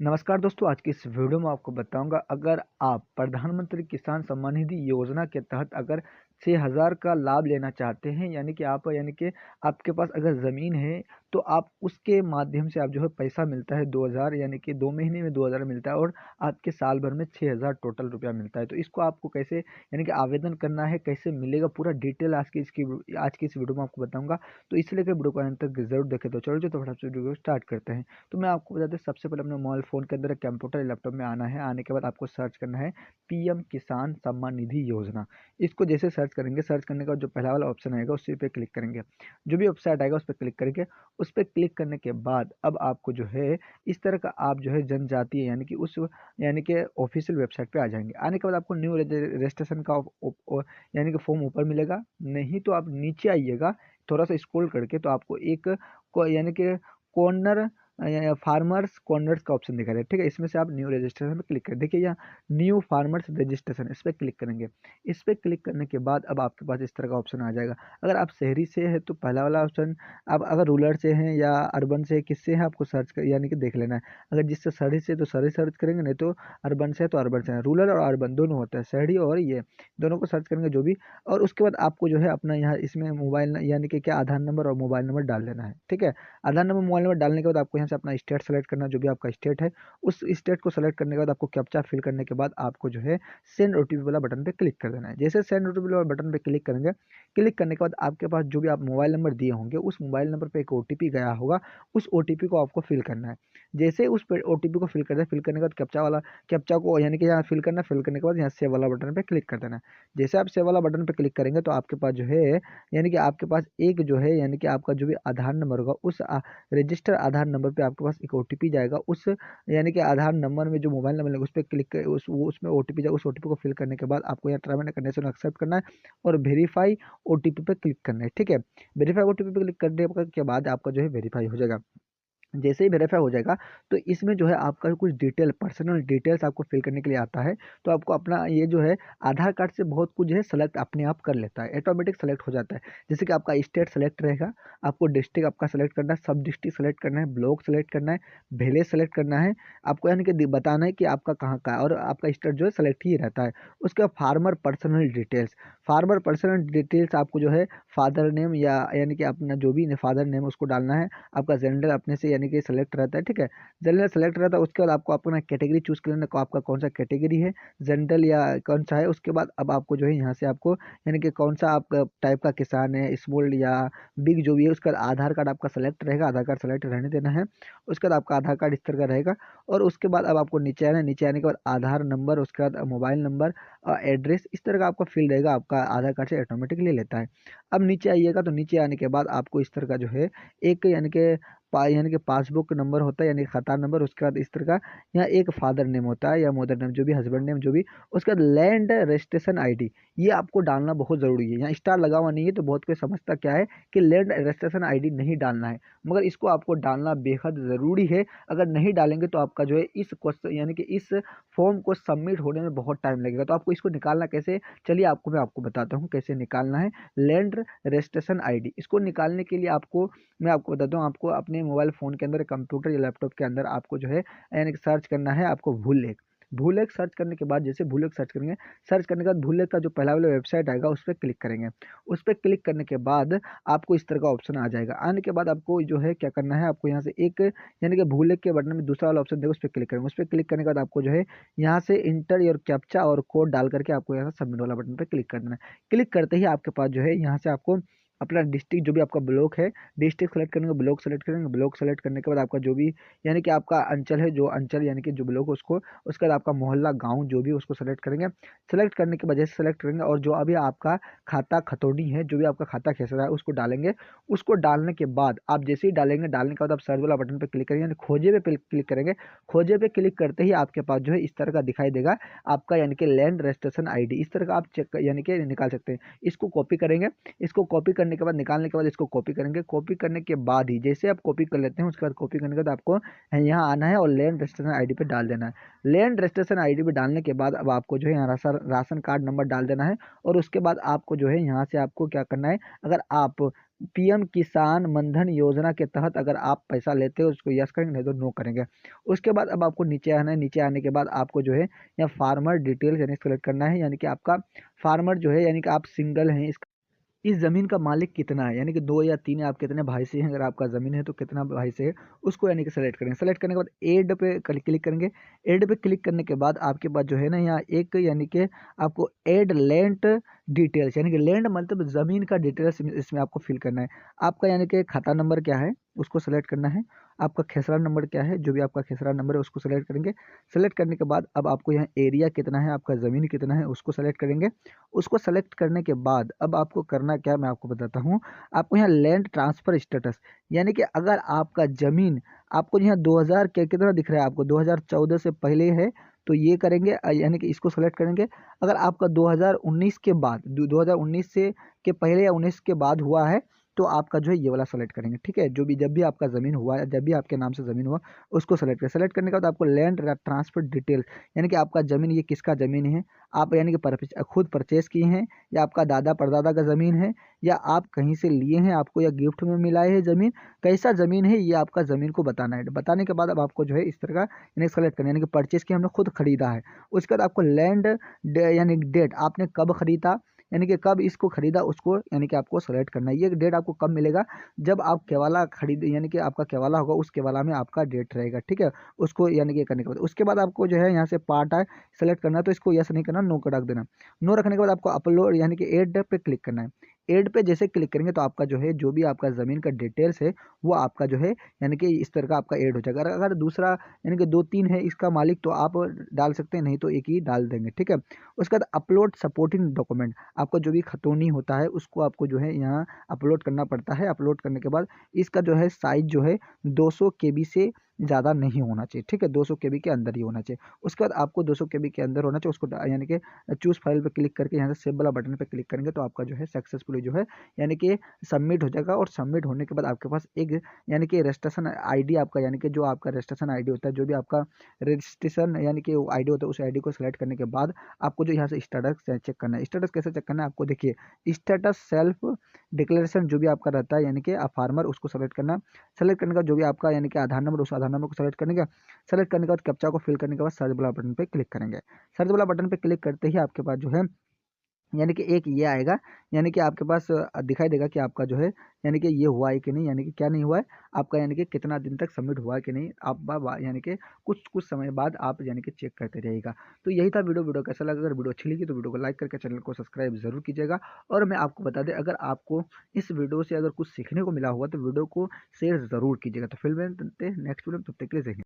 नमस्कार दोस्तों, आज की इस वीडियो में आपको बताऊंगा अगर आप प्रधानमंत्री किसान सम्मान निधि योजना के तहत अगर 6,000 का लाभ लेना चाहते हैं, यानी कि आपके पास अगर ज़मीन है तो आप उसके माध्यम से आप जो है पैसा मिलता है 2,000, यानी कि 2 महीने में 2,000 मिलता है और आपके साल भर में 6,000 टोटल रुपया मिलता है। तो इसको आपको कैसे यानी कि आवेदन करना है, कैसे मिलेगा, पूरा डिटेल आज की इस वीडियो में आपको बताऊंगा। तो इसलिए कि वीडियो को अंत तक जरूर देखें। तो चलो जो तो फटाफट से वीडियो को स्टार्ट करते हैं। तो मैं आपको बता दें, सबसे पहले अपने मोबाइल फ़ोन के अंदर कंप्यूटर या लैपटॉप में आना है। आने के बाद आपको सर्च करना है पीएम किसान सम्मान निधि योजना। इसको जैसे सर्च करेंगे, सर्च करने का जो पहला वाला ऑप्शन आएगा उसी पे क्लिक करेंगे। जो भी वेबसाइट आएगा उस पर क्लिक करेंगे। उस पर क्लिक करने के बाद अब आपको जो है इस तरह का आप जो है जनजातीय यानी कि ऑफिशियल वेबसाइट पे आ जाएंगे। आने के बाद आपको न्यू रजिस्ट्रेशन का यानी कि फॉर्म ऊपर मिलेगा। नहीं तो आप नीचे आइएगा, थोड़ा सा स्क्रॉल करके, तो आपको यानी कि कॉर्नर फार्मर्स कॉर्नर्स का ऑप्शन दिखा रहा है। ठीक है, इसमें से आप न्यू रजिस्ट्रेशन पे क्लिक करें। देखिए यहाँ न्यू फार्मर्स रजिस्ट्रेशन, इस पर क्लिक करेंगे। इस पर क्लिक करने के बाद अब आपके पास इस तरह का ऑप्शन आ जाएगा। अगर आप शहरी से है तो पहला वाला ऑप्शन, अब अगर रूरल से हैं या अर्बन से किससे है आपको सर्च कर यानी कि देख लेना है। अगर जिससे शहरी से तो शहरी सर्च करेंगे, नहीं तो अर्बन से है तो अर्बन से है। रूरल और अर्बन दोनों होता है, शहरी और ये दोनों को सर्च करेंगे जो भी। और उसके बाद आपको जो है अपना यहाँ इसमें मोबाइल यानी कि क्या आधार नंबर और मोबाइल नंबर डाल देना है। ठीक है, आधार नंबर मोबाइल नंबर डालने के बाद आपको यहाँ से अपना स्टेट सेलेक्ट करना, जो भी आपका स्टेट है उस स्टेट को सेलेक्ट करने के बाद आपको कैप्चा फिल करने के बाद आपको जो है सेंड ओटीपी वाला बटन पे क्लिक कर देना है। जैसे सेंड ओटीपी वाला बटन पे क्लिक करेंगे, क्लिक करने के बाद आपके पास जो भी आप मोबाइल नंबर दिए होंगे उस मोबाइल नंबर पे एक ओटीपी गया होगा, उस ओटीपी को आपको फिल करना है। जैसे उस ओटीपी को फिल कर दे, फिल करने के बाद कैप्चा को यानी कि यहाँ फिल करना, फिल करने के बाद यहाँ सेव वाला बटन पे क्लिक कर देना है। जैसे आप सेव वाला बटन पे क्लिक करेंगे तो आपके पास जो है यानी कि आपके पास एक जो है यानी कि आपका जो भी आधार नंबर होगा उस रजिस्टर आधार नंबर पे आपके पास एक ओटीपी जाएगा। उस यानी कि आधार नंबर में जो मोबाइल नंबर है उस पर क्लिक कर उसमें ओटीपी जाएगा। उस ओटीपी को फिल करने के बाद आपको यहाँ टर्म एंड कंडीशन एक्सेप्ट करना है और वेरीफाई ओटीपी पे क्लिक करना है। ठीक है, वेरीफाई ओटीपी पे क्लिक करने के बाद आपका जो है वेरीफाई हो जाएगा। जैसे ही वेरीफाई हो जाएगा तो इसमें जो है आपका कुछ डिटेल, पर्सनल डिटेल्स आपको फिल करने के लिए आता है। तो आपको अपना ये जो है आधार कार्ड से बहुत कुछ जो है सेलेक्ट अपने आप कर लेता है, ऑटोमेटिक सेलेक्ट हो जाता है। जैसे कि आपका स्टेट सेलेक्ट रहेगा, आपको डिस्ट्रिक्ट आपका सेलेक्ट करना है, सब डिस्ट्रिक्ट सेलेक्ट करना है, ब्लॉक सेलेक्ट करना है, विलेज सेलेक्ट करना है। आपको यानी कि बताना है कि आपका कहाँ का है और आपका स्टेट जो है सेलेक्ट ही रहता है। उसके बाद फार्मर पर्सनल डिटेल्स आपको जो है फादर नेम या यानी कि अपना जो भी फादर नेम उसको डालना है। आपका जेंडर अपने से यानी कि सेलेक्ट रहता है। ठीक है, जेंडर सेलेक्ट रहता है। उसके बाद आपको अपना कैटेगरी चूज कर लेना, आपका कौन सा कैटेगरी है, जेंडर या कौन सा है। उसके बाद अब आपको जो है यहाँ से आपको यानी कि कौन सा आपका टाइप का किसान है, स्मॉल या बिग जो भी है। उसके बाद आधार कार्ड आपका सेलेक्ट रहेगा, आधार कार्ड सेलेक्ट रहने देना है। उसके बाद आपका आधार कार्ड इस तरह का रहेगा। और उसके बाद अब आपको नीचे आना है, नीचे आने के बाद आधार नंबर, उसके बाद मोबाइल नंबर और एड्रेस, इस तरह का आपका फील्ड रहेगा। आपका आधार कार्ड से ऑटोमेटिक ले लेता है। अब नीचे आइएगा तो नीचे आने के बाद आपको इस तरह का जो है एक यानी कि पासबुक नंबर होता है, यानी कि खाता नंबर। उसके बाद इस तरह का यहाँ एक फादर नेम होता है या मदर नेम, जो भी हस्बैंड नेम जो भी। उसके बाद लैंड रजिस्ट्रेशन आईडी, ये आपको डालना बहुत ज़रूरी है। यहाँ स्टार लगा हुआ नहीं है तो बहुत कोई समझता क्या है कि लैंड रजिस्ट्रेशन आईडी नहीं डालना है, मगर इसको आपको डालना बेहद ज़रूरी है। अगर नहीं डालेंगे तो आपका जो है इस क्वेश्चन यानी कि इस फॉर्म को सबमिट होने में बहुत टाइम लगेगा। तो आपको इसको निकालना कैसे, चलिए मैं आपको बताता हूँ कैसे निकालना है लैंड रजिस्ट्रेशन आईडी। इसको निकालने के लिए मैं आपको बताता हूँ, आपको अपने मोबाइल फ़ोन के अंदर, कंप्यूटर या लैपटॉप के अंदर आपको जो है यानी कि सर्च करना है आपको भूलेख सर्च करने के बाद, जैसे भूलेख सर्च करेंगे, सर्च करने के बाद भूलेख का जो पहला वाला वेबसाइट आएगा उस पर क्लिक करेंगे। उस पर क्लिक करने के बाद आपको इस तरह का ऑप्शन आ जाएगा। आने के बाद आपको जो है क्या करना है, आपको यहाँ से एक यानी कि भूलेख के बटन में दूसरा वाला ऑप्शन देगा, उस पर क्लिक करेंगे। उस पर क्लिक करने के बाद आपको जो है यहाँ से इंटर योर कैप्चा और कोड डाल करके आपको यहाँ से सबमिट वाला बटन पर क्लिक कर देना है। क्लिक करते ही आपके पास जो है यहाँ से आपको अपना डिस्ट्रिक्ट जो भी आपका ब्लॉक है, डिस्ट्रिक्ट सेलेक्ट करेंगे, ब्लॉक सेलेक्ट करेंगे। ब्लॉक सेलेक्ट करने के बाद आपका जो भी यानी कि आपका अंचल है, जो अंचल यानी कि जो ब्लॉक है उसको, उसके बाद आपका मोहल्ला गांव जो भी उसको सेलेक्ट करेंगे। सेलेक्ट करने के बाद जैसे सेलेक्ट करेंगे और जो अभी आपका खाता खतौनी है, जो भी आपका खाता खेस रहा है उसको डालेंगे। उसको डालने के बाद आप जैसे ही डालेंगे, डालने के बाद आप सर्च वाला बटन पर क्लिक करेंगे, यानी खोजे पे क्लिक करेंगे। खोजे पे क्लिक करते ही आपके पास जो है इस तरह का दिखाई देगा आपका यानी कि लैंड रजिस्ट्रेशन आईडी। इस तरह का आप चेक यानी कि निकाल सकते हैं। इसको कॉपी करेंगे। इसको कॉपी करने के बाद, निकालने के बाद इसको कॉपी करेंगे। कॉपी करने के बाद ही जैसे आप कॉपी कर लेते हैं, उसके बाद कॉपी करने के बाद आपको यहाँ आना है और लैंड रजिस्ट्रेशन आईडी पे डाल देना है। लैंड रजिस्ट्रेशन आईडी पे डालने के बाद अब आपको जो है यहाँ राशन कार्ड नंबर डाल देना है। और उसके बाद आपको जो है यहाँ से आपको क्या करना है, अगर आप पीएम किसान मनधन योजना के तहत अगर आप पैसा लेते हो उसको यस करेंगे, नहीं तो नो करेंगे। उसके बाद अब आपको नीचे आना है। नीचे आने के बाद आपको जो है यहाँ फार्मर डिटेल्स यानी सेलेक्ट करना है, यानी कि आपका फार्मर जो है यानी कि आप सिंगल हैं, इस ज़मीन का मालिक कितना है, यानी कि 2 या 3 आप कितने भाई से हैं, अगर आपका ज़मीन है तो कितना भाई से है, उसको यानी कि सेलेक्ट करेंगे। सेलेक्ट करने के बाद ऐड पे क्लिक करेंगे। ऐड पे क्लिक करने के बाद आपके पास जो है ना यहाँ एक यानी कि आपको ऐड लैंड डिटेल्स, यानी कि लैंड मतलब ज़मीन का डिटेल्स इसमें आपको फिल करना है। आपका यानी कि खाता नंबर क्या है उसको सेलेक्ट करना है। आपका खेसरा नंबर क्या है, जो भी आपका खेसरा नंबर है उसको सेलेक्ट करेंगे। सेलेक्ट करने के बाद अब आपको यहाँ एरिया कितना है, आपका ज़मीन कितना है उसको सेलेक्ट करेंगे। उसको सेलेक्ट करने के बाद अब आपको करना क्या मैं आपको बताता हूँ। आपको यहाँ लैंड ट्रांसफ़र स्टेटस, यानी कि अगर आपका ज़मीन आपको यहाँ 2000 क्या कितना दिख रहा है आपको 2014 से पहले है तो ये करेंगे, यानी कि इसको सेलेक्ट करेंगे। अगर आपका 2019 के बाद 2019 से के पहले या 19 के बाद हुआ है तो आपका जो है ये वाला सेलेक्ट करेंगे, ठीक है। जो भी जब भी आपका ज़मीन हुआ है, जब भी आपके नाम से ज़मीन हुआ उसको सेलेक्ट करें। सेलेक्ट करने के बाद आपको लैंड ट्रांसफ़र डिटेल, यानी कि आपका ज़मीन ये किसका ज़मीन है, आप यानी कि खुद परचेज़ किए हैं या आपका दादा परदादा का ज़मीन है या आप कहीं से लिए हैं, आपको या गिफ्ट में मिला है ज़मीन, कैसा ज़मीन है ये आपका ज़मीन को बताना है। बताने के बाद अब आपको जो है इस तरह का यानी सेलेक्ट करना है, यानी कि परचेज़ किया हमने खुद खरीदा है। उसके बाद आपको लैंड यानी डेट आपने कब खरीदा, यानी कि कब इसको खरीदा उसको यानी कि आपको सेलेक्ट करना है। ये डेट आपको कब मिलेगा, जब आप केवाला खरीद यानी कि आपका केवाला होगा उस केवाला में आपका डेट रहेगा, ठीक है। उसको यानी कि करने के बाद उसके बाद आपको जो है यहाँ से पार्ट है सेलेक्ट करना है, तो इसको यस नहीं करना, नो का रख देना। नो रखने के बाद आपको अपलोड यानी कि ऐड पे क्लिक करना है। ऐड पे जैसे क्लिक करेंगे तो आपका जो है जो भी आपका ज़मीन का डिटेल्स है वो आपका जो है यानी कि इस तरह का आपका ऐड हो जाएगा। अगर दूसरा यानी कि 2-3 है इसका मालिक तो आप डाल सकते हैं, नहीं तो एक ही डाल देंगे, ठीक है। उसके बाद अपलोड सपोर्टिंग डॉक्यूमेंट, आपको जो भी खतौनी होता है उसको आपको जो है यहाँ अपलोड करना पड़ता है। अपलोड करने के बाद इसका जो है साइज़ जो है 200 केबी से ज़्यादा नहीं होना चाहिए, ठीक है। 200 केबी के अंदर ही होना चाहिए। उसके बाद आपको 200 केबी के अंदर होना चाहिए, उसको यानी कि चूज़ फाइल पे क्लिक करके यहाँ से सेव वाला बटन पे क्लिक करेंगे तो आपका जो है सक्सेसफुली जो है यानी कि सबमिट हो जाएगा। और सबमिट होने के बाद आपके पास एक यानी कि रजिस्ट्रेशन आईडी आपका यानी कि जो आपका रजिस्ट्रेशन आईडी होता है, जो भी आपका रजिस्ट्रेशन यानी कि आईडी होता है उस आईडी को सेलेक्ट करने के बाद आपको जो यहाँ से स्टेटस चेक करना है। स्टेटस कैसे चेक करना है आपको देखिए, स्टेटस सेल्फ डिक्लेरेशन जो भी आपका रहता है यानी कि फार्मर उसको सेलेक्ट करना। सेलेक्ट करने का जो भी आपका यानी कि आधार नंबर उस आधार नंबर को सेलेक्ट करने का। सेलेक्ट करने के बाद कैप्चा को फिल करने के बाद सर्च वाला बटन पे क्लिक करेंगे। सर्च वाला बटन पे क्लिक करते ही आपके पास जो है यानी कि एक ये आएगा, यानी कि आपके पास दिखाई देगा कि आपका जो है यानी कि ये हुआ है कि नहीं, यानी कि क्या नहीं हुआ है आपका, यानी कि कितना दिन तक सबमिट हुआ है कि नहीं। आप यानी कि कुछ कुछ समय बाद आप यानी कि चेक करते रहिएगा। तो यही था वीडियो कैसा लगा, अगर वीडियो अच्छी लगी तो वीडियो को लाइक करके चैनल को सब्सक्राइब जरूर कीजिएगा। और मैं आपको बता दें अगर आपको इस वीडियो से अगर कुछ सीखने को मिला हुआ तो वीडियो को शेयर ज़रूर कीजिएगा। तो फिर मिलते हैं नेक्स्ट वीडियो में, तब तक के लिए जय हिंद।